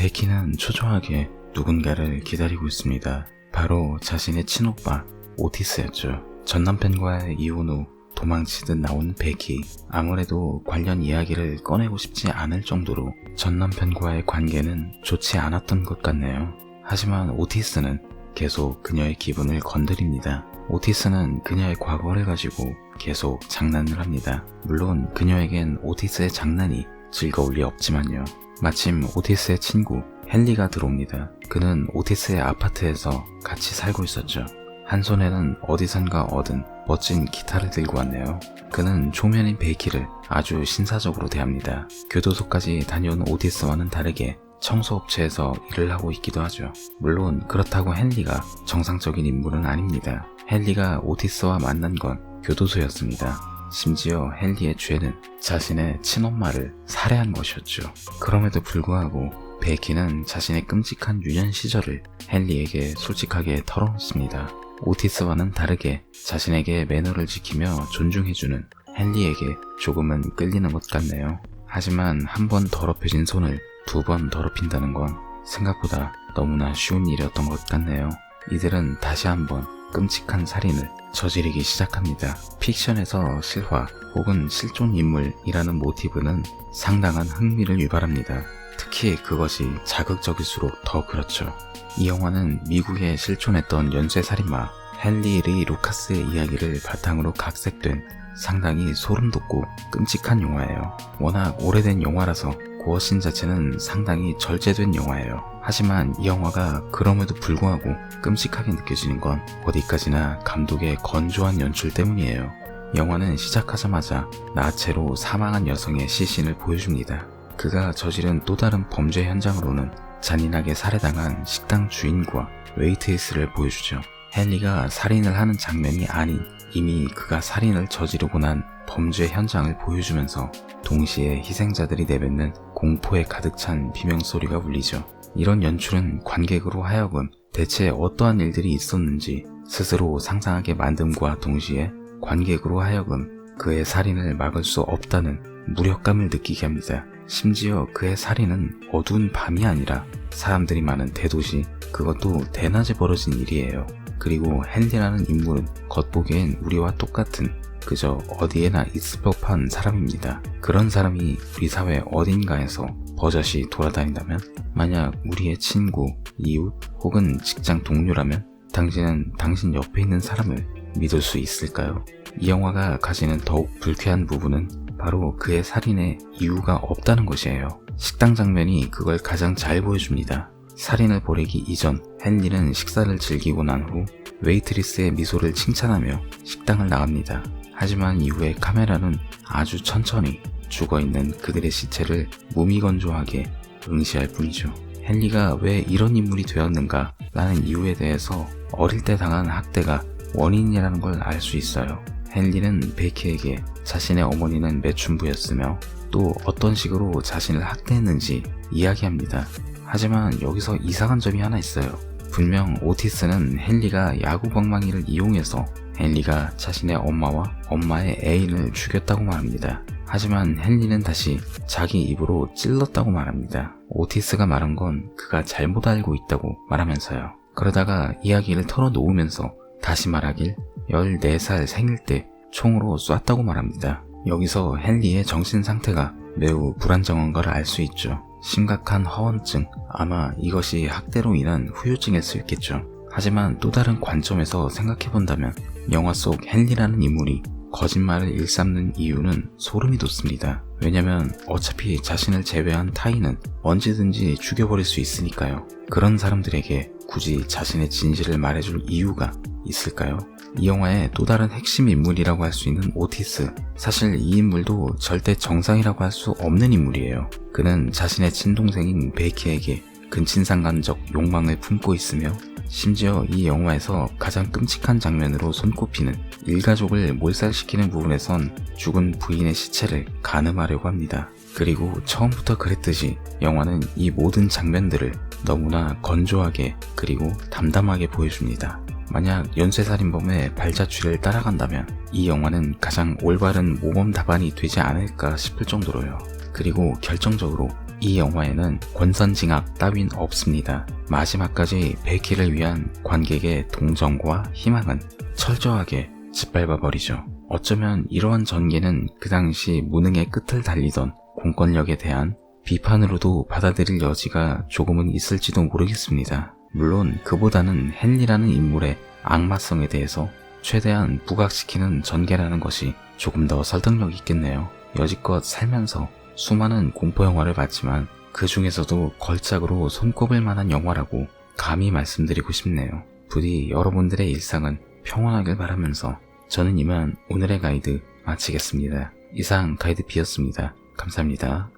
베키는 초조하게 누군가를 기다리고 있습니다. 바로 자신의 친오빠 오티스였죠. 전 남편과의 이혼 후 도망치듯 나온 베키. 아무래도 관련 이야기를 꺼내고 싶지 않을 정도로 전 남편과의 관계는 좋지 않았던 것 같네요. 하지만 오티스는 계속 그녀의 기분을 건드립니다. 오티스는 그녀의 과거를 가지고 계속 장난을 합니다. 물론 그녀에겐 오티스의 장난이 즐거울 리 없지만요. 마침 오티스의 친구 헨리가 들어옵니다. 그는 오티스의 아파트에서 같이 살고 있었죠. 한 손에는 어디선가 얻은 멋진 기타를 들고 왔네요. 그는 초면인 베이키를 아주 신사적으로 대합니다. 교도소까지 다녀온 오티스와는 다르게 청소업체에서 일을 하고 있기도 하죠. 물론 그렇다고 헨리가 정상적인 인물은 아닙니다. 헨리가 오티스와 만난 건 교도소였습니다. 심지어 헨리의 죄는 자신의 친엄마를 살해한 것이었죠. 그럼에도 불구하고 베키는 자신의 끔찍한 유년 시절을 헨리에게 솔직하게 털어놓습니다. 오티스와는 다르게 자신에게 매너를 지키며 존중해주는 헨리에게 조금은 끌리는 것 같네요. 하지만 한 번 더럽혀진 손을 두 번 더럽힌다는 건 생각보다 너무나 쉬운 일이었던 것 같네요. 이들은 다시 한번 끔찍한 살인을 저지르기 시작합니다. 픽션에서 실화 혹은 실존 인물이라는 모티브는 상당한 흥미를 유발합니다. 특히 그것이 자극적일수록 더 그렇죠. 이 영화는 미국에 실존했던 연쇄살인마 헨리 리 루카스의 이야기를 바탕으로 각색된 상당히 소름돋고 끔찍한 영화예요. 워낙 오래된 영화라서 고어씬 자체는 상당히 절제된 영화예요. 하지만 이 영화가 그럼에도 불구하고 끔찍하게 느껴지는 건 어디까지나 감독의 건조한 연출 때문이에요. 영화는 시작하자마자 나체로 사망한 여성의 시신을 보여줍니다. 그가 저지른 또 다른 범죄 현장으로는 잔인하게 살해당한 식당 주인과 웨이트리스를 보여주죠. 헨리가 살인을 하는 장면이 아닌 이미 그가 살인을 저지르고 난 범죄 현장을 보여주면서 동시에 희생자들이 내뱉는 공포에 가득 찬 비명소리가 울리죠. 이런 연출은 관객으로 하여금 대체 어떠한 일들이 있었는지 스스로 상상하게 만듦과 동시에 관객으로 하여금 그의 살인을 막을 수 없다는 무력감을 느끼게 합니다. 심지어 그의 살인은 어두운 밤이 아니라 사람들이 많은 대도시, 그것도 대낮에 벌어진 일이에요. 그리고 헨리라는 인물은 겉보기엔 우리와 똑같은 그저 어디에나 있을 법한 사람입니다. 그런 사람이 우리 사회 어딘가에서 버젓이 돌아다닌다면, 만약 우리의 친구, 이웃 혹은 직장 동료라면 당신은 당신 옆에 있는 사람을 믿을 수 있을까요? 이 영화가 가지는 더욱 불쾌한 부분은 바로 그의 살인에 이유가 없다는 것이에요. 식당 장면이 그걸 가장 잘 보여줍니다. 살인을 벌이기 이전 헨리는 식사를 즐기고 난 후 웨이트리스의 미소를 칭찬하며 식당을 나갑니다. 하지만 이후에 카메라는 아주 천천히 죽어있는 그들의 시체를 무미건조하게 응시할 뿐이죠. 헨리가 왜 이런 인물이 되었는가 라는 이유에 대해서 어릴 때 당한 학대가 원인이라는 걸 알 수 있어요. 헨리는 베키에게 자신의 어머니는 매춘부였으며 또 어떤 식으로 자신을 학대했는지 이야기합니다. 하지만 여기서 이상한 점이 하나 있어요. 분명 오티스는 헨리가 야구방망이를 이용해서 헨리가 자신의 엄마와 엄마의 애인을 죽였다고 말합니다. 하지만 헨리는 다시 자기 입으로 찔렀다고 말합니다. 오티스가 말한 건 그가 잘못 알고 있다고 말하면서요. 그러다가 이야기를 털어놓으면서 다시 말하길 14살 생일 때 총으로 쐈다고 말합니다. 여기서 헨리의 정신 상태가 매우 불안정한 걸 알 수 있죠. 심각한 허언증, 아마 이것이 학대로 인한 후유증일 수 있겠죠. 하지만 또 다른 관점에서 생각해본다면 영화 속 헨리라는 인물이 거짓말을 일삼는 이유는 소름이 돋습니다. 왜냐면 어차피 자신을 제외한 타인은 언제든지 죽여버릴 수 있으니까요. 그런 사람들에게 굳이 자신의 진실을 말해줄 이유가 있을까요? 이 영화의 또 다른 핵심 인물이라고 할 수 있는 오티스. 사실 이 인물도 절대 정상이라고 할 수 없는 인물이에요. 그는 자신의 친동생인 베키에게 근친상간적 욕망을 품고 있으며 심지어 이 영화에서 가장 끔찍한 장면으로 손꼽히는 일가족을 몰살시키는 부분에선 죽은 부인의 시체를 가늠하려고 합니다. 그리고 처음부터 그랬듯이 영화는 이 모든 장면들을 너무나 건조하게 그리고 담담하게 보여줍니다. 만약 연쇄살인범의 발자취를 따라간다면 이 영화는 가장 올바른 모범 답안이 되지 않을까 싶을 정도로요. 그리고 결정적으로 이 영화에는 권선징악 따윈 없습니다. 마지막까지 베키를 위한 관객의 동정과 희망은 철저하게 짓밟아버리죠. 어쩌면 이러한 전개는 그 당시 무능의 끝을 달리던 공권력에 대한 비판으로도 받아들일 여지가 조금은 있을지도 모르겠습니다. 물론 그보다는 헨리라는 인물의 악마성에 대해서 최대한 부각시키는 전개라는 것이 조금 더 설득력이 있겠네요. 여지껏 살면서 수많은 공포영화를 봤지만 그 중에서도 걸작으로 손꼽을 만한 영화라고 감히 말씀드리고 싶네요. 부디 여러분들의 일상은 평온하길 바라면서 저는 이만 오늘의 가이드 마치겠습니다. 이상 가이드 B였습니다. 감사합니다.